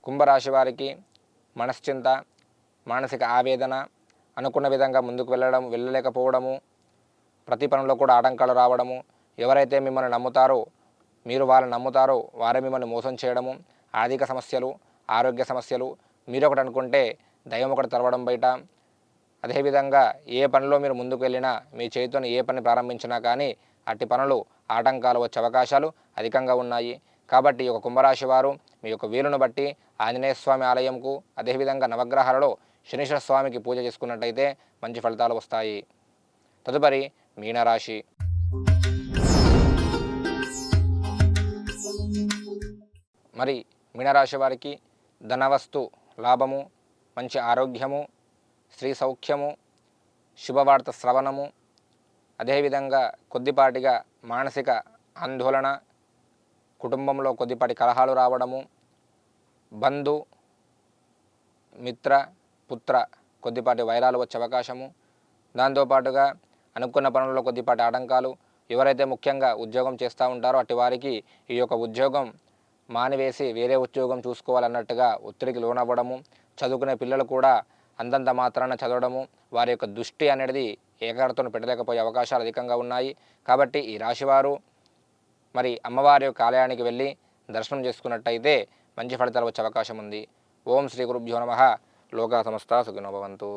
కుంభరాశి వారికి మనశ్చింత, మానసిక ఆవేదన, అనుకున్న విధంగా ముందుకు వెళ్ళలేకపోవడము, ప్రతి పనిలో కూడా ఆటంకాలు రావడము, ఎవరైతే మిమ్మల్ని నమ్ముతారో మీరు వాళ్ళని నమ్ముతారో వారే మిమ్మల్ని మోసం చేయడము, ఆర్థిక సమస్యలు, ఆరోగ్య సమస్యలు, మీరు ఒకటి అనుకుంటే దైవం ఒకటి తెరవడం బయట. అదేవిధంగా ఏ పనిలో మీరు ముందుకు వెళ్ళినా మీ చేతితోని ఏ పని ప్రారంభించినా కానీ అట్టి పనులు ఆటంకాలు వచ్చే అవకాశాలు అధికంగా ఉన్నాయి. కాబట్టి ఈ యొక్క కుంభరాశి వారు మీ యొక్క వీలును బట్టి ఆంజనేయ స్వామి ఆలయంకు, అదేవిధంగా నవగ్రహాలలో శనీశ్వర స్వామికి పూజ చేసుకున్నట్టయితే మంచి ఫలితాలు వస్తాయి. తదుపరి మీనరాశి. మరి మీనరాశి వారికి ధనవస్తు లాభము, మంచి ఆరోగ్యము, స్త్రీ సౌఖ్యము, శుభవార్త శ్రవణము, అదేవిధంగా కొద్దిపాటిగా మానసిక ఆందోళన, కుటుంబంలో కొద్దిపాటి కలహాలు రావడము, బంధు మిత్ర పుత్ర కొద్దిపాటి వైరాలు వచ్చే అవకాశము, దాంతోపాటుగా అనుకున్న పనుల్లో కొద్దిపాటి ఆటంకాలు, ఎవరైతే ముఖ్యంగా ఉద్యోగం చేస్తూ ఉంటారో అటు వారికి ఈ యొక్క ఉద్యోగం మానివేసి వేరే ఉద్యోగం చూసుకోవాలన్నట్టుగా ఒత్తిడికి లోనవ్వడము, చదువుకునే పిల్లలు కూడా అంతంత మాత్రాన చదవడము, వారి యొక్క దృష్టి అనేది ఏకాగ్రతను పెట్టలేకపోయే అవకాశాలు అధికంగా ఉన్నాయి. కాబట్టి ఈ రాశివారు మరి అమ్మవారి యొక్క ఆలయానికి వెళ్ళి దర్శనం చేసుకున్నట్టయితే మంచి ఫలితాలు వచ్చే అవకాశం ఉంది. ఓం శ్రీ గురుభ్యో నమః. లోకా సమస్తా సుఖినో భవంతు.